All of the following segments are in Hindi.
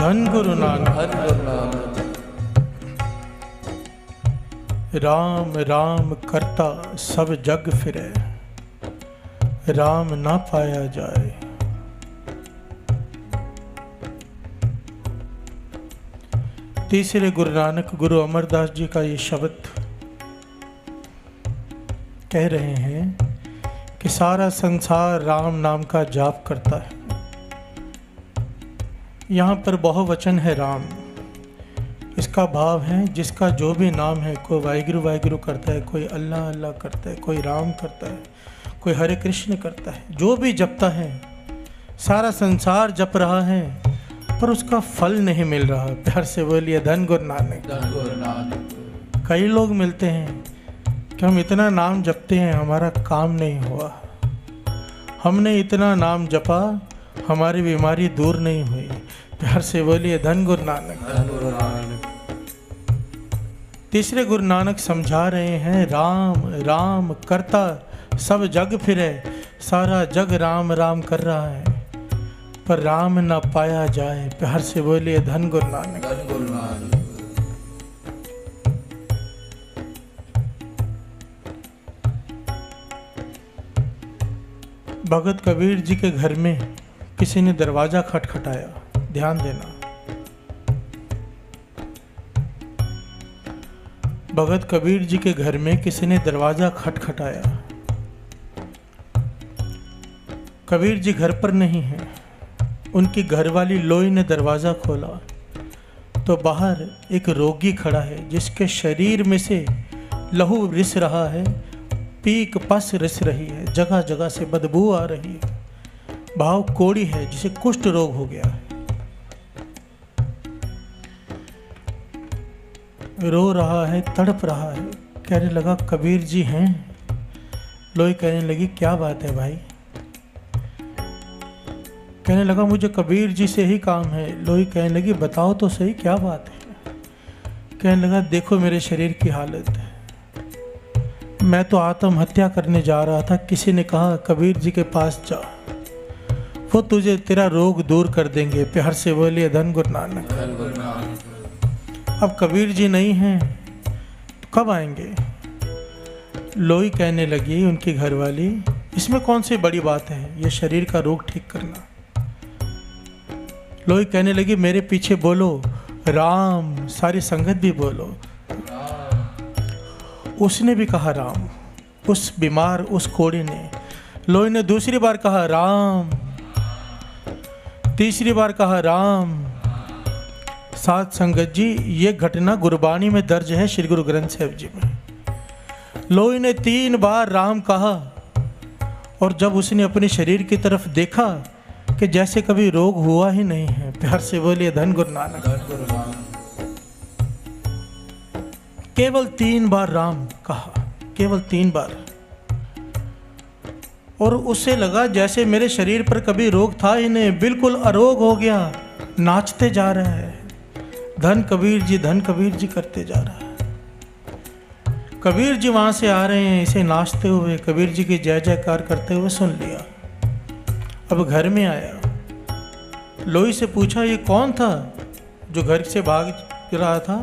धन गुरु नानक। राम राम करता सब जग फिरे, राम ना पाया जाए। तीसरे गुरु नानक गुरु अमरदास जी का ये शब्द कह रहे हैं कि सारा संसार राम नाम का जाप करता है। यहाँ पर बहुवचन है राम। इसका भाव है जिसका जो भी नाम है, कोई वाहिगुरु वाहिगुरु करता है, कोई अल्लाह अल्लाह करता है, कोई राम करता है, कोई हरे कृष्ण करता है, जो भी जपता है, सारा संसार जप रहा है पर उसका फल नहीं मिल रहा। प्यार से बोलिए धन गुरु नानक। धन गुरु नानक। कई लोग मिलते हैं कि हम इतना नाम जपते हैं, हमारा काम नहीं हुआ। हमने इतना नाम जपा, हमारी बीमारी दूर नहीं हुई। प्यार से बोलिए धन गुरु नानक। धन गुरु नानक। तीसरे गुरु नानक समझा रहे हैं राम राम करता सब जग फिरे, सारा जग राम राम कर रहा है पर राम ना पाया जाए। प्यार से बोलिए धन गुरु नानक। धन गुरु नानक। भगत कबीर जी के घर में किसी ने दरवाजा खटखटाया। ध्यान देना, भगत कबीर जी के घर में किसी ने दरवाजा खटखटाया। कबीर जी घर पर नहीं है। उनकी घरवाली लोई ने दरवाजा खोला तो बाहर एक रोगी खड़ा है जिसके शरीर में से लहू रिस रहा है, पीक पस रिस रही है, जगह जगह से बदबू आ रही है। भाव कोड़ी है जिसे कुष्ठ रोग हो गया है। रो रहा है, तड़प रहा है। कहने लगा कबीर जी हैं? लोई कहने लगी क्या बात है भाई? कहने लगा मुझे कबीर जी से ही काम है। लोई कहने लगी बताओ तो सही क्या बात है? कहने लगा देखो मेरे शरीर की हालत है, मैं तो आत्महत्या करने जा रहा था। किसी ने कहा कबीर जी के पास जा, वो तुझे तेरा रोग दूर कर देंगे। प्यार से बोलिए धन गुरु नानक। धन गुरु नानक। अब कबीर जी नहीं हैं तो कब आएंगे? लोई कहने लगी उनकी घरवाली इसमें कौन सी बड़ी बात है, ये शरीर का रोग ठीक करना। लोई कहने लगी मेरे पीछे बोलो राम, सारी संगत भी बोलो। उसने भी कहा राम, उस बीमार उस कोड़ी ने। लोई ने दूसरी बार कहा राम, तीसरी बार कहा राम। साथ संगत जी ये घटना गुरबानी में दर्ज है, श्री गुरु ग्रंथ साहिब जी में। लोई ने 3 बार राम कहा और जब उसने अपने शरीर की तरफ देखा कि जैसे कभी रोग हुआ ही नहीं है। प्यार से बोलिए धन गुरु नानक। धन गुरु नानक। केवल 3 बार राम कहा, केवल 3 बार। और उसे लगा जैसे मेरे शरीर पर कभी रोग था ही नहीं, बिल्कुल अरोग हो गया, नाचते जा रहा है। धन कबीर जी, धन कबीर जी करते जा रहा है। कबीर जी वहां से आ रहे हैं, इसे नाचते हुए, कबीर जी की जय जयकार करते हुए सुन लिया। अब घर में आया, लोई से पूछा ये कौन था जो घर से भाग रहा था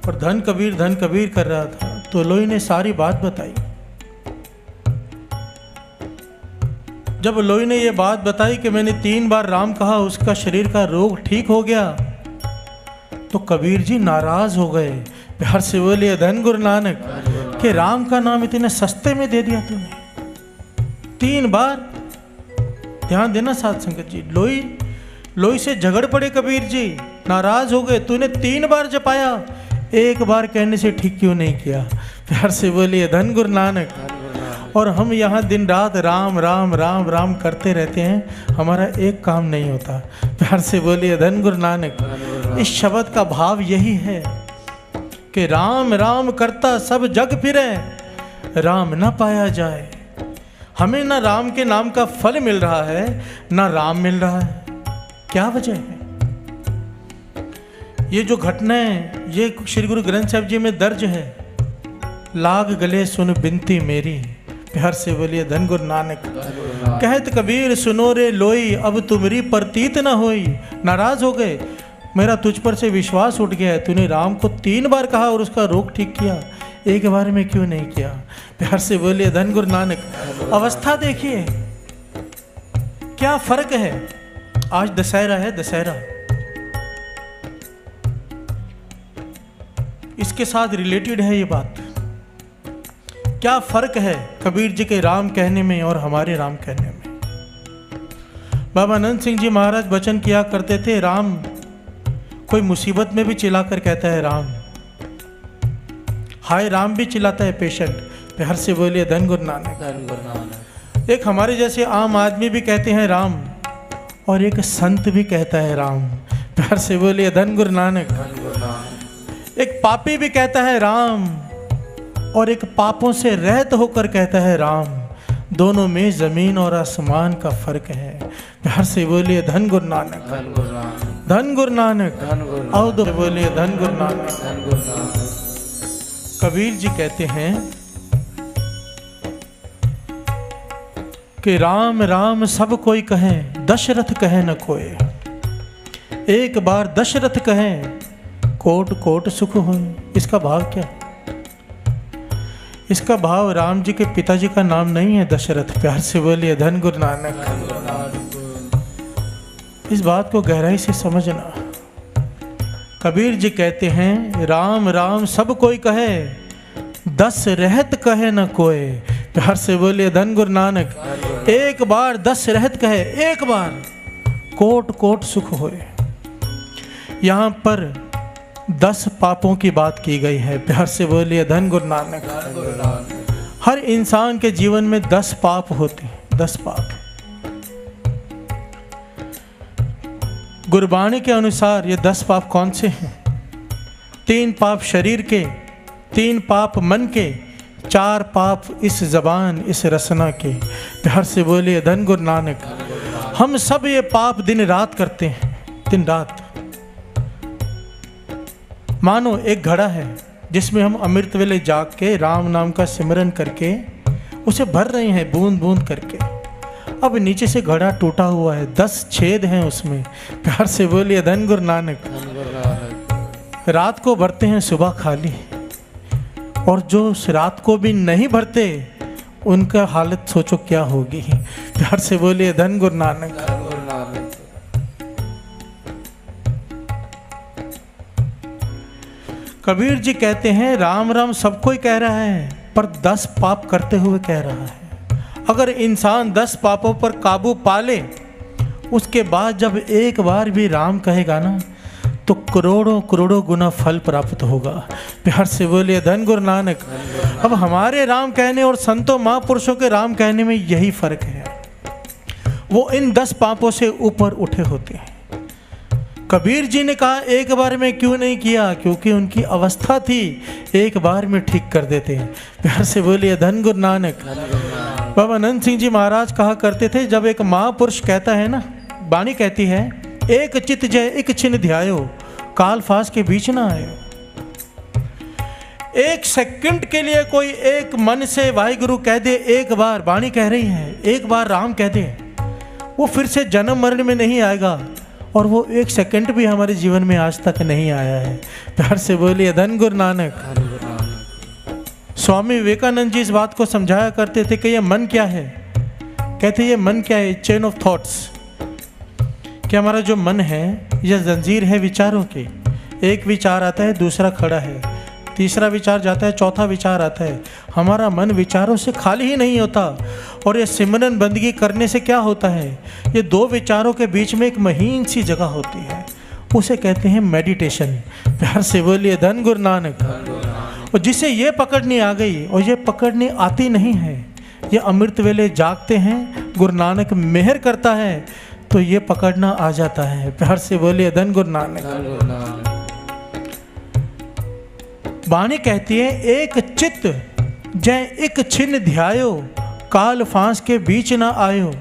और धन कबीर कर रहा था? तो लोई ने सारी बात बताई। जब लोई ने ये बात बताई कि मैंने 3 बार राम कहा, उसका शरीर का रोग ठीक हो गया, तो कबीर जी नाराज हो गए। प्यार से बोलिए धन गुरु नानक। कि राम का नाम इतने सस्ते में दे दिया तूने 3 बार। ध्यान देना साथ संगत जी, लोई से झगड़ पड़े कबीर जी, नाराज हो गए। तूने 3 बार जपाया, 1 बार कहने से ठीक क्यों नहीं किया? प्यार से बोलिए धन गुरु नानक। और हम यहाँ दिन रात राम राम राम राम करते रहते हैं, हमारा एक काम नहीं होता। प्यार से बोलिए धन गुरु नानक। इस शब्द का भाव यही है कि राम राम करता सब जग फिरे, राम न पाया जाए। हमें ना राम के नाम का फल मिल रहा है, ना राम मिल रहा है। क्या वजह है? ये जो घटना है ये श्री गुरु ग्रंथ साहिब जी में दर्ज है। लाग गले सुन बिनती मेरी। प्यार से बोलिए धन गुरु नानक। कहत कबीर सुनो रे लोई, अब तुमरी प्रतीत न होई। नाराज हो गए। मेरा तुझ पर से विश्वास उठ गया है। तूने राम को 3 बार कहा और उसका रोग ठीक किया, एक बार में क्यों नहीं किया? प्यार से बोलिए धन गुरु नानक। अवस्था देखिए क्या फर्क है। आज दशहरा है, दशहरा इसके साथ रिलेटेड है ये बात। क्या फर्क है कबीर जी के राम कहने में और हमारे राम कहने में। बाबा अनंत सिंह जी महाराज वचन किया करते थे, राम कोई मुसीबत में भी चिल्लाकर कहता है राम, हाय राम भी चिल्लाता है पेशेंट। प्यार से बोलिए धन गुरु नानक। धन गुरु नानक। एक हमारे जैसे आम आदमी भी कहते हैं राम, और एक संत भी कहता है राम। प्यार से बोलिए धन गुरु नानक। धन गुरु नानक। एक पापी भी कहता है राम, और एक पापों से रहित होकर कहता है राम। दोनों में जमीन और आसमान का फर्क है। प्यार से बोलिए धन गुरु नानक। धन गुरु नानक। धन गुरु नानक। धन गुरु आओ तो बोलिए धन गुरु नानक। धन गुरु नानक। कबीर जी कहते हैं कि राम राम सब कोई कहे, दशरथ कहे न कोई। एक बार दशरथ कहे, कोट कोट सुख होए। इसका भाव क्या? इसका भाव राम जी के पिताजी का नाम नहीं है दशरथ। प्यार से बोलिए धन गुरु नानक। धन गुरु नानक। इस बात को गहराई से समझना। कबीर जी कहते हैं राम राम सब कोई कहे, दस रहत कहे न कोई। प्यार से बोलिए धन गुरु नानक। एक बार 10 रहत कहे, एक बार कोट कोट सुख होए। यहाँ पर 10 पापों की बात की गई है। प्यार से बोलिए धन गुरु नानक। धन गुरु नानक। हर इंसान के जीवन में 10 पाप होते हैं, 10 पाप। गुरबाणी के अनुसार ये 10 पाप कौन से हैं? 3 पाप शरीर के, 3 पाप मन के, 4 पाप इस जबान इस रसना के। प्यार से बोलिए धन गुरु नानक। हम सब ये पाप दिन रात करते हैं, दिन रात। मानो एक घड़ा है जिसमें हम अमृत वेले जाग के राम नाम का सिमरन करके उसे भर रहे हैं बूंद बूंद करके। अब नीचे से घड़ा टूटा हुआ है, 10 छेद हैं उसमें। प्यार से बोलिए धन गुरु नानक। धन गुरु नानक। रात को भरते हैं, सुबह खाली। और जो रात को भी नहीं भरते उनका हालत सोचो क्या होगी। प्यार से बोलिए धन गुरु नानक। धन गुरु नानक। कबीर जी कहते हैं राम राम सब कोई कह रहा है, पर 10 पाप करते हुए कह रहा है। अगर इंसान 10 पापों पर काबू पा ले, उसके बाद जब एक बार भी राम कहेगा ना, तो करोड़ों करोड़ों गुना फल प्राप्त होगा। प्यार से बोलिए धन गुरु नानक। अब हमारे राम कहने और संतों महापुरुषों के राम कहने में यही फर्क है। वो इन 10 पापों से ऊपर उठे होते हैं। कबीर जी ने कहा एक बार में क्यों नहीं किया? क्योंकि उनकी अवस्था थी, एक बार में ठीक कर देते हैं। प्यार से बोलिए धन गुरु नानक। धन गुरु नानक। बाबा अनंत सिंह जी महाराज कहा करते थे, जब एक महापुरुष कहता है ना, वाणी कहती है, एक चित जय एक छिन ध्यायो, काल फास के बीच ना आयो। एक सेकंड के लिए कोई एक मन से वाहिगुरु कह दे, एक बार वाणी कह रही है, एक बार राम कह दे, वो फिर से जन्म मरण में नहीं आएगा। और वो एक सेकंड भी हमारे जीवन में आज तक नहीं आया है। प्यार से बोलिए धन गुरु नानक। धन गुरु नानक। स्वामी विवेकानंद जी इस बात को समझाया करते थे कि ये मन क्या है। कहते ये मन क्या है? Chain of thoughts. कि हमारा जो मन है यह जंजीर है विचारों की। एक विचार आता है, दूसरा खड़ा है, तीसरा विचार जाता है, चौथा विचार आता है। हमारा मन विचारों से खाली ही नहीं होता। और ये सिमरन बंदगी करने से क्या होता है? ये 2 विचारों के बीच में एक महीन सी जगह होती है, उसे कहते हैं मेडिटेशन। प्यार से बोलिए धन गुरु नानक। और जिसे ये पकड़नी आ गई और ये पकड़नी आती नहीं है, ये अमृत वेले जागते हैं, गुरु नानक मेहर करता है तो ये पकड़ना आ जाता है। प्यार से बोलिए धन गुरु नानक। धन गुरु नानक। वाणी कहती है, एक चित्त जय एक छिन ध्यायो, काल फांस के बीच ना आयो।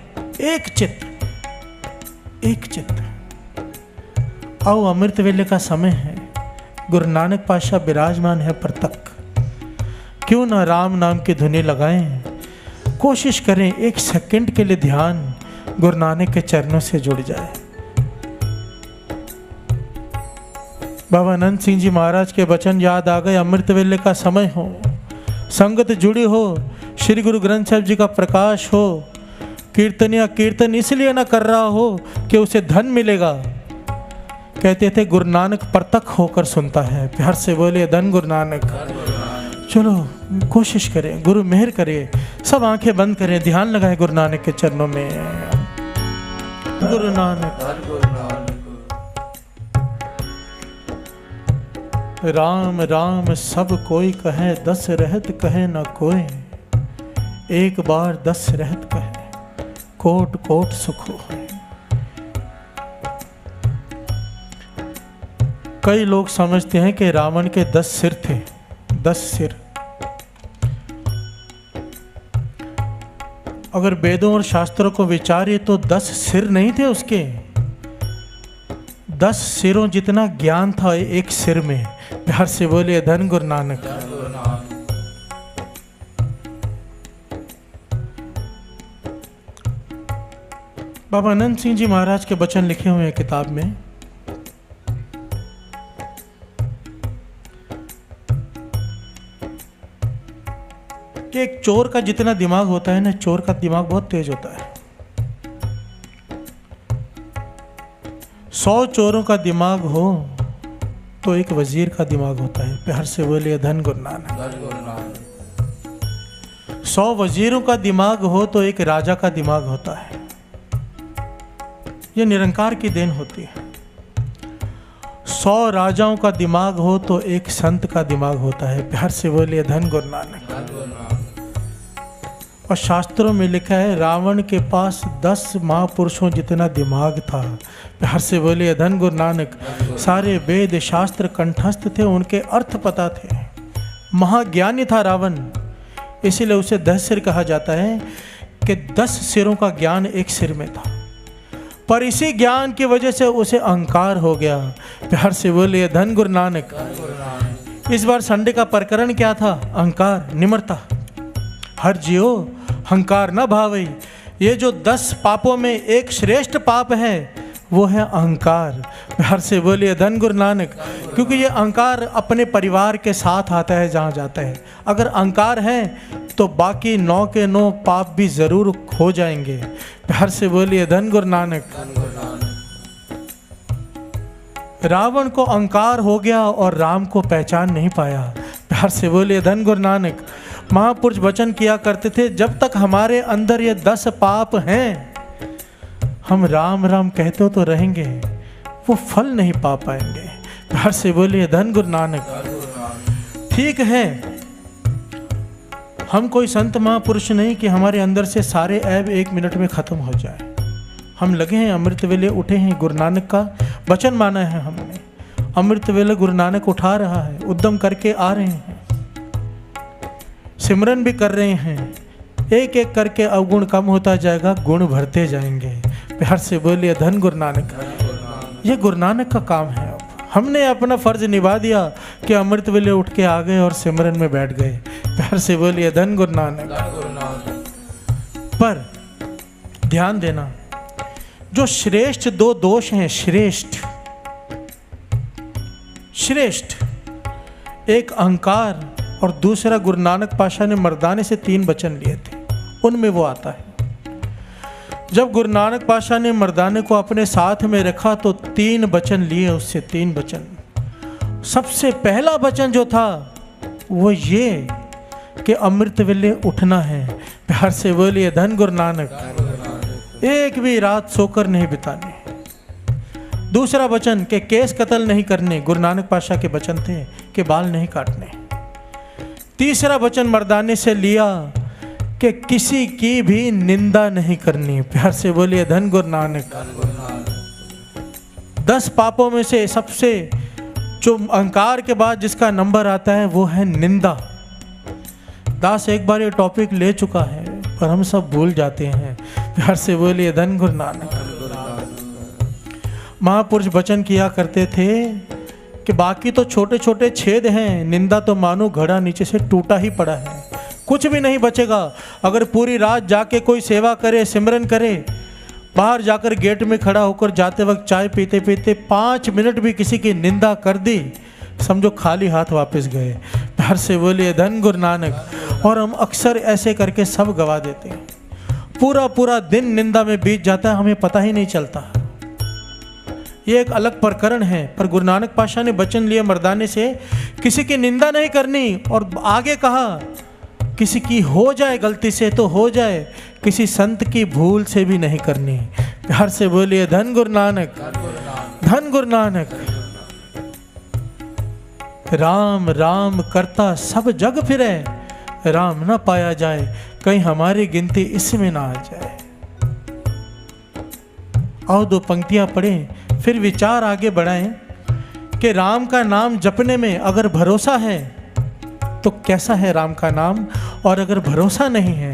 एक चित्त, एक चित्त। आओ अमृत वेले का समय है, गुरु नानक पातशाह विराजमान है पर तक। क्यों ना राम नाम की धुनी लगाएं, कोशिश करें एक सेकंड के लिए ध्यान गुरु नानक के चरणों से जुड़ जाए। बाबा अनंत सिंह जी महाराज के वचन याद आ गए। अमृत वेले का समय हो, संगत जुड़ी हो, श्री गुरु ग्रंथ साहिब जी का प्रकाश हो, कीर्तनिया कीर्तन इसलिए ना कर रहा हो कि उसे धन मिलेगा। कहते थे गुरु नानक परतक होकर सुनता है। प्यार से बोले धन गुरु नानक। चलो कोशिश करें, गुरु मेहर करे। सब आंखें बंद करें, ध्यान लगाएं गुरु नानक के चरणों में। गुरु नानक राम राम सब कोई कहे, 10 रहत कहे न कोई। एक बार 10 रहत कहे, कोट कोट सुख हो। कई लोग समझते हैं कि रावण के 10 सिर थे, 10 सिर। अगर वेदों और शास्त्रों को विचारिए तो 10 सिर नहीं थे उसके, 10 सिरों जितना ज्ञान था एक सिर में। प्यार से बोलिए धन गुरु नानक। बाबा अनंत सिंह जी महाराज के वचन लिखे हुए हैं किताब में। कि एक चोर का जितना दिमाग होता है ना, चोर का दिमाग बहुत तेज होता है। 100 चोरों का दिमाग हो तो एक वजीर का दिमाग होता है। प्यार से बोलिए धन गुरु नानक। 100 वजीरों का दिमाग हो तो एक राजा का दिमाग होता है। यह निरंकार की देन होती है। 100 राजाओं का दिमाग हो तो एक संत का दिमाग होता है। प्यार से बोलिए धन गुरु नानक। और शास्त्रों में लिखा है रावण के पास 10 महापुरुषों जितना दिमाग था। प्यार से बोलिए धन गुरु नानक। सारे वेद शास्त्र कंठस्थ थे, उनके अर्थ पता थे। महाज्ञानी था रावण, इसीलिए उसे 10 सिर कहा जाता है कि 10 सिरों का ज्ञान एक सिर में था। पर इसी ज्ञान की वजह से उसे अहंकार हो गया। प्यार से बोलिए धन गुरु नानक। इस बार संडे का प्रकरण क्या था? अहंकार, निम्रता। हर जियो अहंकार न भावई। ये जो 10 पापों में एक श्रेष्ठ पाप है वो है अहंकार। प्यार से बोलिए धन गुरु नानक। क्योंकि ये अहंकार अपने परिवार के साथ आता है जहाँ जाता है। अगर अहंकार है तो बाकी 9 के 9 पाप भी जरूर हो जाएंगे। प्यार से बोलिए धन गुरु नानक। रावण को अहंकार हो गया और राम को पहचान नहीं पाया। प्यार से बोलिए धन गुरु नानक। महापुरुष वचन किया करते थे जब तक हमारे अंदर ये 10 पाप हैं हम राम राम कहते तो रहेंगे, वो फल नहीं पा पाएंगे। प्यार से बोलिए धन गुरु नानक। ठीक है, हम कोई संत महापुरुष नहीं कि हमारे अंदर से सारे ऐब 1 मिनट में खत्म हो जाए। हम लगे हैं, अमृत वेले उठे हैं, गुरु नानक का वचन माना है हमने। अमृत वेले गुरु नानक उठा रहा है, उद्यम करके आ रहे हैं, सिमरन भी कर रहे हैं। एक एक करके अवगुण कम होता जाएगा, गुण भरते जाएंगे। प्यार से बोलिए धन गुरु नानक। ये गुरु नानक का काम है। अब हमने अपना फर्ज निभा दिया कि अमृत वेले उठ के आ गए और सिमरन में बैठ गए। प्यार से बोलिए धन गुरु नानक। पर ध्यान देना, जो श्रेष्ठ 2 दोष हैं, श्रेष्ठ एक अहंकार और दूसरा गुरु नानक पाशाह ने मर्दाने से 3 वचन लिए थे, उनमें वो आता है। जब गुरु नानक पाशाह ने मर्दाने को अपने साथ में रखा तो 3 वचन लिए उससे, 3 वचन। सबसे पहला वचन जो था वो ये कि अमृत वेले उठना है। प्यार से बोलिए धन गुरु नानक। एक भी रात सोकर नहीं बितानी। दूसरा वचन कि केस कत्ल नहीं करने, गुरु नानक पाशाह के वचन थे कि बाल नहीं काटने। तीसरा वचन मर्दाने से लिया कि किसी की भी निंदा नहीं करनी। प्यार से बोलिए धन गुरु नानक। 10 पापों में से सबसे जो अहंकार के बाद जिसका नंबर आता है वो है निंदा। दास एक बार ये टॉपिक ले चुका है पर हम सब भूल जाते हैं। प्यार से बोलिए धन गुरु नानक। महापुरुष वचन किया करते थे कि बाकी तो छोटे छोटे छेद हैं, निंदा तो मानो घड़ा नीचे से टूटा ही पड़ा है, कुछ भी नहीं बचेगा। अगर पूरी रात जाके कोई सेवा करे, सिमरन करे, बाहर जाकर गेट में खड़ा होकर जाते वक्त चाय पीते पीते 5 मिनट भी किसी की निंदा कर दी, समझो खाली हाथ वापस गए। प्यार से बोलिए धन गुरु नानक। और हम अक्सर ऐसे करके सब गवा देते हैं, पूरा पूरा दिन निंदा में बीत जाता है, हमें पता ही नहीं चलता। ये एक अलग प्रकरण है, पर गुरु नानक पातशाह ने वचन लिए मर्दाने से, किसी की निंदा नहीं करनी। और आगे कहा, किसी की हो जाए गलती से तो हो जाए, किसी संत की भूल से भी नहीं करनी। प्यार से बोलिए धन गुरु नानक, धन गुरु नानक। राम राम करता सब जग फिरे, राम ना पाया जाए, कहीं हमारी गिनती इसमें ना आ जाए। आओ 2 पंक्तियां पढ़ें, फिर विचार आगे बढ़ाएं कि राम का नाम जपने में अगर भरोसा है तो कैसा है राम का नाम, और अगर भरोसा नहीं है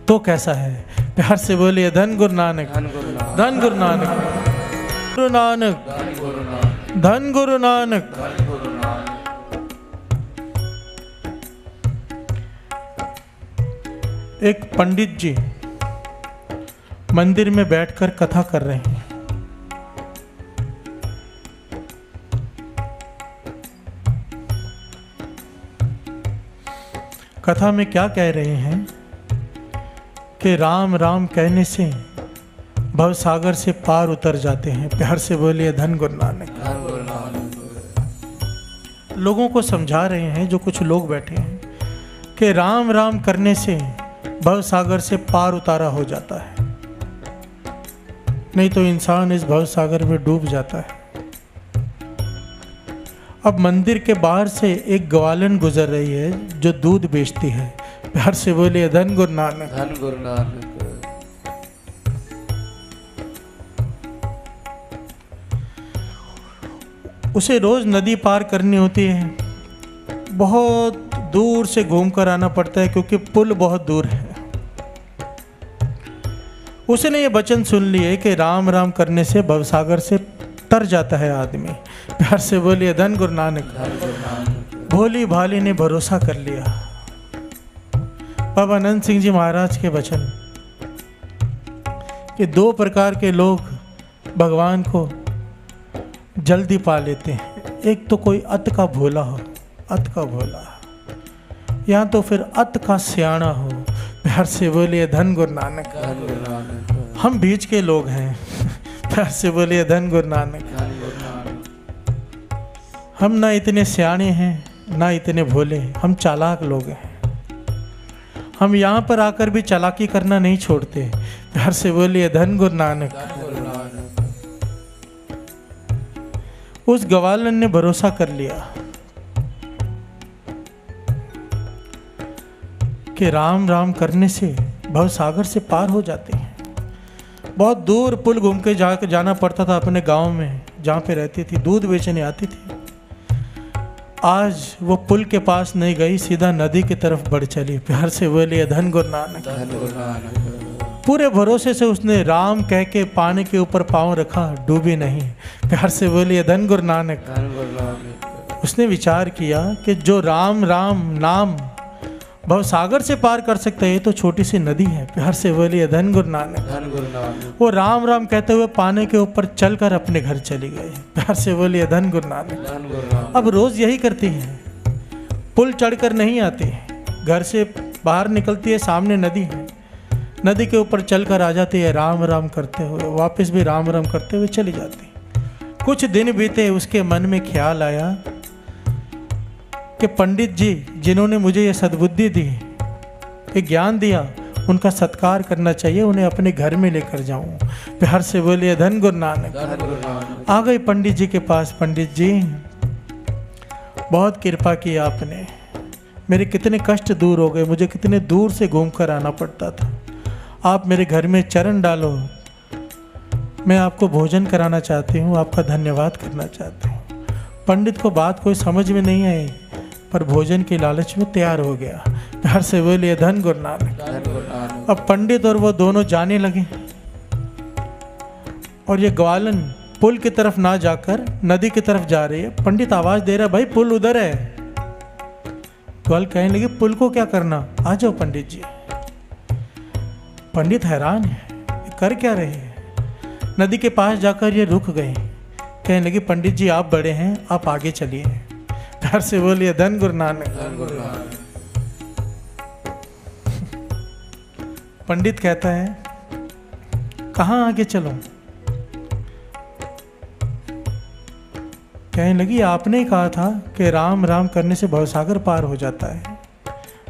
तो कैसा है। प्यार से बोलिए धन गुरु नानक, धन गुरु नानक, गुरु नानक, धन गुरु नानक। एक पंडित जी मंदिर में बैठकर कथा कर रहे हैं। कथा में क्या कह रहे हैं कि राम राम कहने से भव सागर से पार उतर जाते हैं। प्यार से बोलिए धन गुरु नानक। लोगों को समझा रहे हैं, जो कुछ लोग बैठे हैं, कि राम राम करने से भव सागर से पार उतारा हो जाता है, नहीं तो इंसान इस भव सागर में डूब जाता है। अब मंदिर के बाहर से एक ग्वालन गुजर रही है जो दूध बेचती है। प्यार से बोलिए धन गुरु नानक, धन गुरु नानक। उसे रोज नदी पार करनी होती है, बहुत दूर से घूमकर आना पड़ता है क्योंकि पुल बहुत दूर है। उसने ये वचन सुन लिए कि राम राम करने से भवसागर से तर जाता है आदमी। प्यार से बोलिए धन गुरु नानक। भोली भाली ने भरोसा कर लिया। बाबा अनंत सिंह जी महाराज के वचन कि 2 प्रकार के लोग भगवान को जल्दी पा लेते हैं। एक तो कोई अत का भोला हो, अत का भोला, या तो फिर अत का सियाना हो। प्यार से बोलिए धन गुरु नानक। हम बीच के लोग हैं। प्यार से बोलिए धन गुरु नानक। हम ना इतने सियाने हैं ना इतने भोले, हम चालाक लोग हैं। हम यहाँ पर आकर भी चालाकी करना नहीं छोड़ते। प्यार से बोलिए धन गुरु नानक। उस ग्वालन ने भरोसा कर लिया कि राम राम करने से भवसागर से पार हो जाते हैं। बहुत दूर पुल घूम के जाना पड़ता था अपने गांव में जहाँ पे रहती थी, दूध बेचने आती थी। आज वो पुल के पास नहीं गई, सीधा नदी की तरफ बढ़ चली। प्यार से बोलिए धन गुरु नानक। पूरे भरोसे से उसने राम कह के पानी के ऊपर पांव रखा, डूबी नहीं। प्यार से बोलिए धन गुरु नानक। उसने विचार किया कि जो राम राम नाम भवसागर से पार कर सकता है, ये तो छोटी सी नदी है। प्यार से बोलिए धन गुरु नानक। वो राम राम कहते हुए पानी के ऊपर चलकर अपने घर चली गई। प्यार से बोलिए धन गुरु नानक। अब रोज यही करती है, पुल चढ़कर नहीं आती, घर से बाहर निकलती है, सामने नदी है, नदी के ऊपर चलकर आ जाती है, राम राम करते हुए, वापस भी राम राम करते हुए चली जाती। कुछ दिन बीते, उसके मन में ख्याल आया कि पंडित जी जिन्होंने मुझे ये सद्बुद्धि दी, ये ज्ञान दिया, उनका सत्कार करना चाहिए, उन्हें अपने घर में लेकर जाऊं। प्यार से बोलिए धन गुरु नानक। आ गई पंडित जी के पास। पंडित जी, बहुत कृपा की आपने, मेरे कितने कष्ट दूर हो गए, मुझे कितने दूर से घूमकर आना पड़ता था। आप मेरे घर में चरण डालो, मैं आपको भोजन कराना चाहती हूँ, आपका धन्यवाद करना चाहती हूँ। पंडित को बात कोई समझ में नहीं आई, पर भोजन के लालच में तैयार हो गया। प्यार से बोलिए धन गुरु नानक। अब पंडित और वो दोनों जाने लगे, और ये ग्वालन पुल की तरफ ना जाकर नदी की तरफ जा रही है। पंडित आवाज दे रहा है, भाई पुल उधर है। ग्वाल कहने लगे, पुल को क्या करना, आ जाओ पंडित जी। पंडित हैरान है, कर क्या रहे हैं। नदी के पास जाकर ये रुक गए। कहने लगी पंडित जी आप बड़े हैं, आप आगे चलिए। प्यार से बोलिए धन गुरु नानक। धन गुरु नानक। पंडित कहता है कहाँ आगे चलो? कहने लगी आपने ही कहा था कि राम राम करने से भवसागर पार हो जाता है।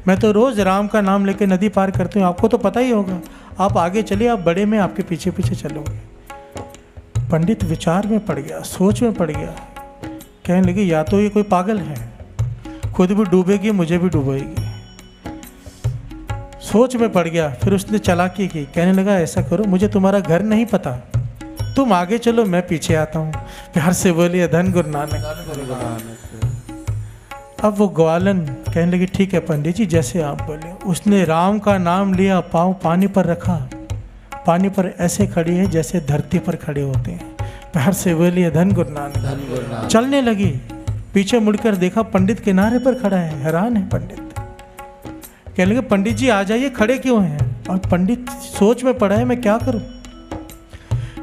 मैं तो रोज राम का नाम लेके नदी पार करती हूँ, आपको तो पता ही होगा। आप आगे चलिए, आप बड़े में आपके पीछे पीछे चलोगे। पंडित विचार में पड़ गया, सोच में पड़ गया। कहने लगी या तो ये कोई पागल है, खुद भी डूबेगी मुझे भी डूबेगी। सोच में पड़ गया। फिर उसने चालाकी की, कहने लगा ऐसा करो, मुझे तुम्हारा घर नहीं पता, तुम आगे चलो मैं पीछे आता हूँ। प्यार से बोलिए धन गुरु नानक। धन गुरु नानक। अब वो ग्वालन कहने लगी ठीक है पंडित जी जैसे आप बोले। उसने राम का नाम लिया, पाँव पानी पर रखा, पानी पर ऐसे खड़ी है जैसे धरती पर खड़े होते हैं। प्यार से बोलिए धन गुरु नानक। धन गुरु नानक। चलने लगी, पीछे मुड़कर देखा पंडित किनारे पर खड़ा है। हैरान है पंडित, कहने लगे पंडित जी आ जाइए, खड़े क्यों हैं? और पंडित सोच में पड़ा है मैं क्या करूं।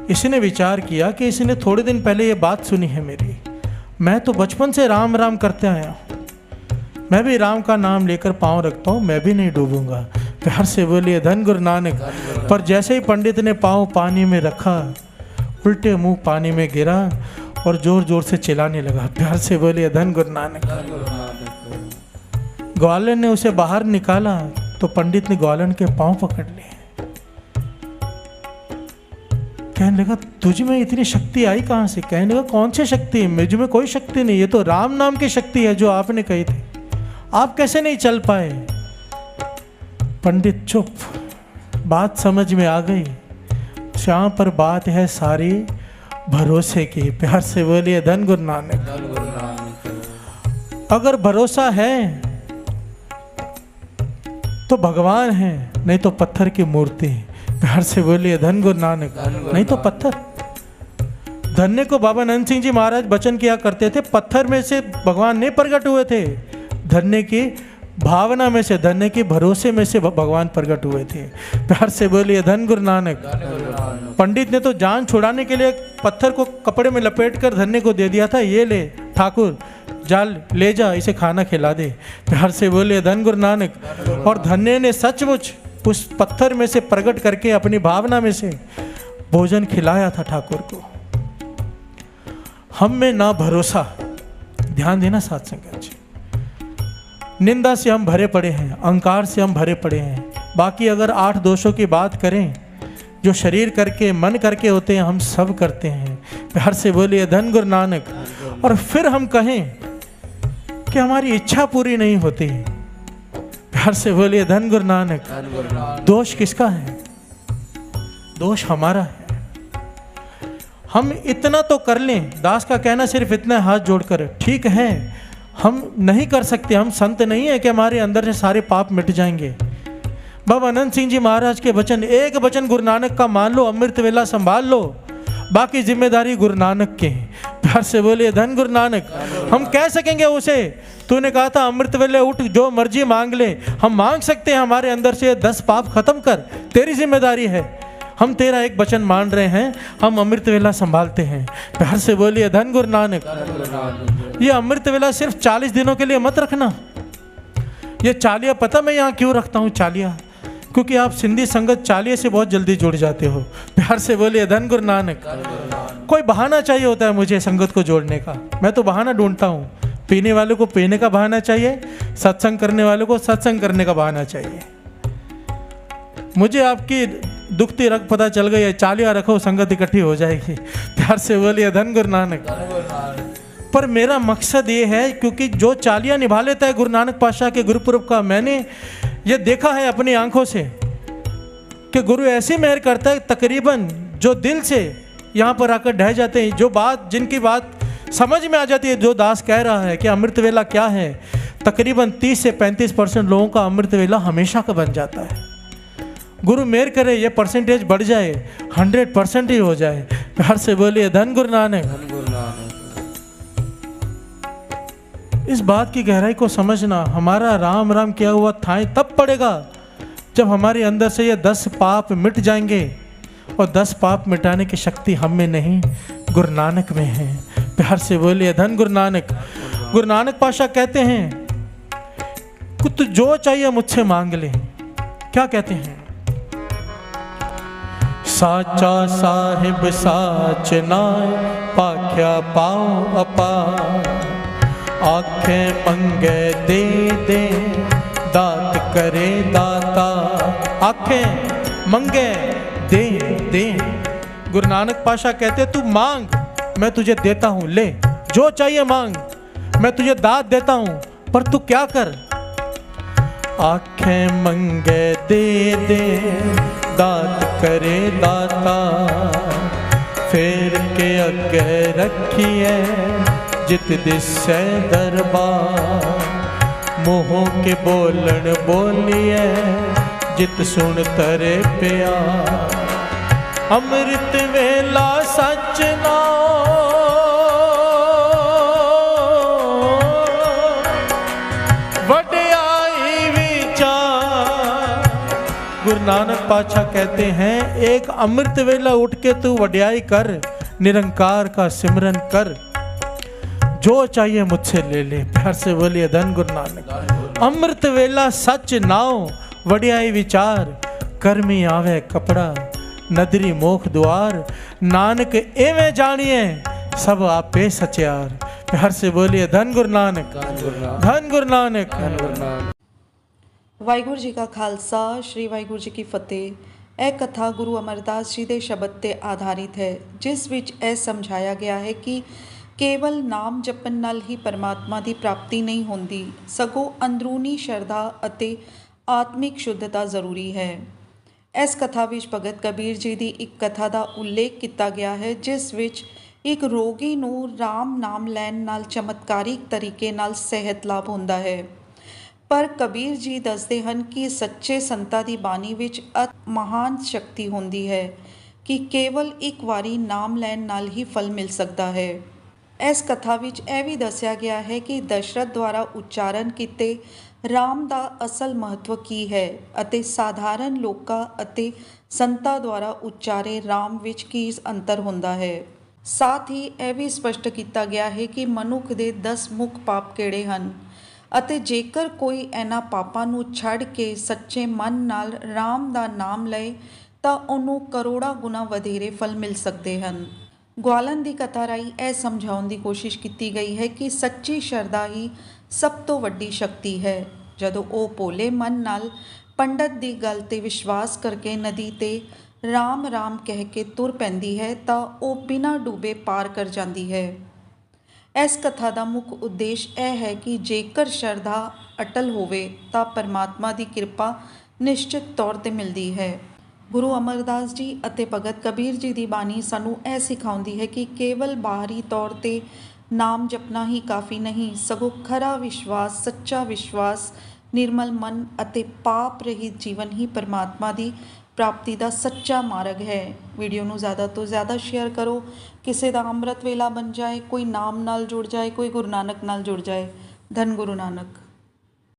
इसने विचार किया कि इसने थोड़े दिन पहले ये बात सुनी है मेरी। मैं तो बचपन से राम राम करते आया हूँ, मैं भी राम का नाम लेकर पाँव रखता हूँ, मैं भी नहीं डूबूंगा। प्यार से बोलिए धन गुरु नानक। पर जैसे ही पंडित ने पाँव पानी में रखा, उल्टे मुंह पानी में गिरा और जोर जोर से चिल्लाने लगा। प्यार से बोलिए धन गुरु नानक। धन गुरु नानक। ग्वालन ने उसे बाहर निकाला तो पंडित ने ग्वालन के पांव पकड़ लिए। कहने लगा तुझ में इतनी शक्ति आई कहां से? कहने लगा कौन सी शक्ति? मुझ में कोई शक्ति नहीं, ये तो राम नाम की शक्ति है जो आपने कही थी। आप कैसे नहीं चल पाए? पंडित चुप। बात समझ में आ गई, यहाँ पर बात है सारी भरोसे की। प्यार से बोलिए धन गुरु नानक। धन गुरु नानक। अगर भरोसा है तो भगवान है, नहीं तो पत्थर की मूर्ति। प्यार से बोलिए धन गुरु नानक। नहीं तो पत्थर। धन्य को बाबा नंद सिंह जी महाराज वचन किया करते थे, पत्थर में से भगवान नहीं प्रकट हुए थे, धन्य की भावना में से, धन्य के भरोसे में से भगवान प्रकट हुए थे। प्यार से बोलिए धन गुरु नानक। पंडित ने तो जान छुड़ाने के लिए पत्थर को कपड़े में लपेट कर धन्य को दे दिया था, ये ले ठाकुर जाल ले जा, इसे खाना खिला दे। प्यार से बोलिए धन गुरु नानक। और धन्य ने सचमुच उस पत्थर में से प्रकट करके अपनी भावना में से भोजन खिलाया था ठाकुर को। हम में ना भरोसा, ध्यान देना साथ संगत जी। निंदा से हम भरे पड़े हैं, अहंकार से हम भरे पड़े हैं। बाकी अगर 8 दोषों की बात करें जो शरीर करके मन करके होते हैं, हम सब करते हैं। प्यार से बोलिए धन गुरु नानक। और फिर हम कहें कि हमारी इच्छा पूरी नहीं होती, प्यार से बोलिए धन गुरु नानक। धन गुरु नानक। दोष किसका है? दोष हमारा है। हम इतना तो कर लें, दास का कहना सिर्फ इतना हाथ जोड़कर, ठीक है हम नहीं कर सकते, हम संत नहीं है कि हमारे अंदर से सारे पाप मिट जाएंगे। बाबा अनंत सिंह जी महाराज के वचन, एक वचन गुरु नानक का मान लो, अमृत वेला संभाल लो, बाकी जिम्मेदारी गुरु नानक की। प्यार से बोलिए धन गुरु नानक। हम कह सकेंगे उसे, तूने कहा था अमृत वेले उठ जो मर्जी मांग ले, हम मांग सकते हैं हमारे अंदर से 10 पाप खत्म कर, तेरी जिम्मेदारी है, हम तेरा एक वचन मान रहे हैं, हम अमृत वेला संभालते हैं। प्यार से बोलिए धन गुरु नानक। ये अमृत वेला सिर्फ 40 दिनों के लिए मत रखना। ये चालिया, पता मैं यहाँ क्यों रखता हूँ चालिया? क्योंकि आप सिंधी संगत चालिये से बहुत जल्दी जुड़ जाते हो। प्यार से बोलिए धन गुरु नानक। कोई बहाना चाहिए होता है मुझे संगत को जोड़ने का, मैं तो बहाना ढूंढता हूँ। पीने वाले को पीने का बहाना चाहिए, सत्संग करने वाले को सत्संग करने का बहाना चाहिए। मुझे आपकी दुखती रग पता चल गई है, चालिया रखो संगत इकट्ठी हो जाएगी। प्यार से बोलिए धन गुरु नानक। पर मेरा मकसद ये है, क्योंकि जो चालिया निभा लेता है गुरु नानक पातशाह के गुरुपुरब का, मैंने ये देखा है अपनी आंखों से कि गुरु ऐसी मेहर करता है, तकरीबन जो दिल से यहाँ पर आकर ढह जाते हैं, जो बात जिनकी बात समझ में आ जाती है, जो दास कह रहा है कि अमृत वेला क्या है, तकरीबन 30 से 35% लोगों का अमृत वेला हमेशा का बन जाता है। गुरु मेहर करे ये परसेंटेज बढ़ जाए, 100% ही हो जाए। प्यार से बोलिए धन गुरु नानक। धन गुरु नानक। इस बात की गहराई को समझना, हमारा राम राम किया हुआ थाई तब पड़ेगा जब हमारे अंदर से ये 10 पाप मिट जाएंगे और 10 पाप मिटाने की शक्ति हम में नहीं, गुरु नानक में है। प्यार से बोलिए धन गुरु नानक। गुरु नानक पाशा कहते हैं कि तू जो चाहिए मुझसे मांग ले। क्या कहते हैं? साचा साहिब साच नाय, पाख्या पाओ अपार, आंखें मंगे दे दे, दात करे दाता। आंखें मंगे दे दे। गुरु नानक पाशा कहते तू मांग, मैं तुझे देता हूं, ले जो चाहिए मांग, मैं तुझे दात देता हूं, पर तू क्या कर? आंखें मंगे दे दे, दात करे दाता, फेर के अगे रखिए जित दिसै दरबार, मोहों के बोलन बोलिए जित सुन तरे प्यार। अमृत वेला सच नाम, वड्याई विचार। गुरु नानक पातशाह कहते हैं एक अमृत वेला उठ के तू वड्याई कर, निरंकार का सिमरन कर, जो चाहिए मुझसे ले ले। प्यार से बोलिए धन गुरु नानक। अमृत वेला सच नाव, वड्याई विचार, कर्मी आवे कपड़ा, नदरी मोख द्वार, नानक एवें जानिए सब आपे सचियार। प्यार से बोलिए धन गुरु नानक, धन गुरु नानक। ਵਾਹਿਗੁਰੂ ਜੀ ਕਾ ਖਾਲਸਾ, ਸ਼੍ਰੀ ਵਾਹਿਗੁਰੂ ਜੀ ਕੀ ਫਤਿਹ। ਇਹ ਕਥਾ ਗੁਰੂ ਅਮਰਦਾਸ ਜੀ ਦੇ ਸ਼ਬਦ ਤੇ ਆਧਾਰਿਤ ਹੈ, ਜਿਸ ਵਿੱਚ ਇਹ ਸਮਝਾਇਆ ਗਿਆ ਹੈ ਕਿ ਕੇਵਲ ਨਾਮ ਜਪਣ ਨਾਲ ਹੀ ਪਰਮਾਤਮਾ ਦੀ ਪ੍ਰਾਪਤੀ ਨਹੀਂ ਹੁੰਦੀ, ਸਗੋਂ ਅੰਦਰੂਨੀ ਸ਼ਰਧਾ ਅਤੇ ਆਤਮਿਕ ਸ਼ੁੱਧਤਾ ਜ਼ਰੂਰੀ ਹੈ। ਇਸ ਕਥਾ ਵਿੱਚ ਭਗਤ ਕਬੀਰ ਜੀ ਦੀ ਇੱਕ ਕਥਾ ਦਾ ਉਲੇਖ ਕੀਤਾ ਗਿਆ ਹੈ, ਜਿਸ ਵਿੱਚ ਇੱਕ ਰੋਗੀ ਨੂੰ ਰਾਮ ਨਾਮ ਲੈਣ ਨਾਲ ਚਮਤਕਾਰਿਕ ਤਰੀਕੇ ਨਾਲ ਸਿਹਤ ਲਾਭ ਹੁੰਦਾ ਹੈ। ਪਰ ਕਬੀਰ ਜੀ ਦੱਸਦੇ ਹਨ ਕਿ ਸੱਚੇ ਸੰਤਾਂ ਦੀ ਬਾਣੀ ਵਿੱਚ ਮਹਾਨ ਸ਼ਕਤੀ ਹੁੰਦੀ ਹੈ ਕਿ ਕੇਵਲ ਇੱਕ ਵਾਰੀ ਨਾਮ ਲੈਣ ਨਾਲ ਹੀ ਫਲ ਮਿਲ ਸਕਦਾ ਹੈ। ਇਸ ਕਥਾ ਵਿੱਚ ਇਹ ਵੀ ਦੱਸਿਆ ਗਿਆ ਹੈ ਕਿ ਦਸ਼ਰਥ ਦੁਆਰਾ ਉਚਾਰਨ ਕੀਤੇ ਰਾਮ ਦਾ ਅਸਲ ਮਹੱਤਵ ਕੀ ਹੈ ਅਤੇ ਸਾਧਾਰਨ ਲੋਕਾਂ ਅਤੇ ਸੰਤਾਂ ਦੁਆਰਾ ਉਚਾਰੇ ਰਾਮ ਵਿੱਚ ਕੀ ਅੰਤਰ ਹੁੰਦਾ ਹੈ। ਸਾਥ ਹੀ ਇਹ ਵੀ ਸਪਸ਼ਟ ਕੀਤਾ ਗਿਆ ਹੈ ਕਿ ਮਨੁੱਖ ਦੇ 10 ਮੁੱਖ ਪਾਪ ਕਿਹੜੇ ਹਨ ਅਤੇ ਜੇਕਰ ਕੋਈ ਇਹਨਾਂ ਪਾਪਾਂ ਨੂੰ ਛੱਡ ਕੇ ਸੱਚੇ ਮਨ ਨਾਲ ਰਾਮ ਦਾ ਨਾਮ ਲਏ ਤਾਂ ਉਹਨੂੰ ਕਰੋੜਾਂ ਗੁਣਾ ਵਧੇਰੇ ਫਲ ਮਿਲ ਸਕਦੇ ਹਨ। ਗਵਾਲਨ ਦੀ ਕਥਾ ਰਾਹੀਂ ਇਹ ਸਮਝਾਉਣ ਦੀ ਕੋਸ਼ਿਸ਼ ਕੀਤੀ ਗਈ ਹੈ ਕਿ ਸੱਚੀ ਸ਼ਰਧਾ ਹੀ ਸਭ ਤੋਂ ਵੱਡੀ ਸ਼ਕਤੀ ਹੈ। ਜਦੋਂ ਉਹ ਭੋਲੇ ਮਨ ਨਾਲ ਪੰਡਤ ਦੀ ਗੱਲ 'ਤੇ ਵਿਸ਼ਵਾਸ ਕਰਕੇ ਨਦੀ 'ਤੇ ਰਾਮ ਰਾਮ ਕਹਿ ਕੇ ਤੁਰ ਪੈਂਦੀ ਹੈ ਤਾਂ ਉਹ ਬਿਨਾਂ ਡੁੱਬੇ ਪਾਰ ਕਰ ਜਾਂਦੀ ਹੈ। ਇਸ ਕਥਾ ਦਾ ਮੁੱਖ ਉਦੇਸ਼ ਇਹ ਹੈ ਕਿ ਜੇਕਰ ਸ਼ਰਧਾ ਅਟਲ ਹੋਵੇ ਤਾਂ ਪਰਮਾਤਮਾ ਦੀ ਕਿਰਪਾ ਨਿਸ਼ਚਿਤ ਤੌਰ 'ਤੇ ਮਿਲਦੀ ਹੈ। ਗੁਰੂ ਅਮਰਦਾਸ ਜੀ ਅਤੇ ਭਗਤ ਕਬੀਰ ਜੀ ਦੀ ਬਾਣੀ ਸਾਨੂੰ ਇਹ ਸਿਖਾਉਂਦੀ ਹੈ ਕਿ ਕੇਵਲ ਬਾਹਰੀ ਤੌਰ 'ਤੇ ਨਾਮ ਜਪਣਾ ਹੀ ਕਾਫੀ ਨਹੀਂ, ਸਗੋਂ ਖਰਾ ਵਿਸ਼ਵਾਸ, ਸੱਚਾ ਵਿਸ਼ਵਾਸ, ਨਿਰਮਲ ਮਨ ਅਤੇ ਪਾਪ ਰਹਿਤ ਜੀਵਨ ਹੀ ਪਰਮਾਤਮਾ ਦੀ ਪ੍ਰਾਪਤੀ ਦਾ ਸੱਚਾ ਮਾਰਗ ਹੈ। ਵੀਡੀਓ ਨੂੰ ਜ਼ਿਆਦਾ ਤੋਂ ਜ਼ਿਆਦਾ ਸ਼ੇਅਰ ਕਰੋ, ਕਿਸੇ ਦਾ ਅੰਮ੍ਰਿਤ ਵੇਲਾ ਬਣ ਜਾਏ, ਕੋਈ ਨਾਮ ਨਾਲ ਜੁੜ ਜਾਏ, ਕੋਈ ਗੁਰੂ ਨਾਨਕ ਨਾਲ ਜੁੜ ਜਾਏ। ਧੰਨ ਗੁਰੂ ਨਾਨਕ।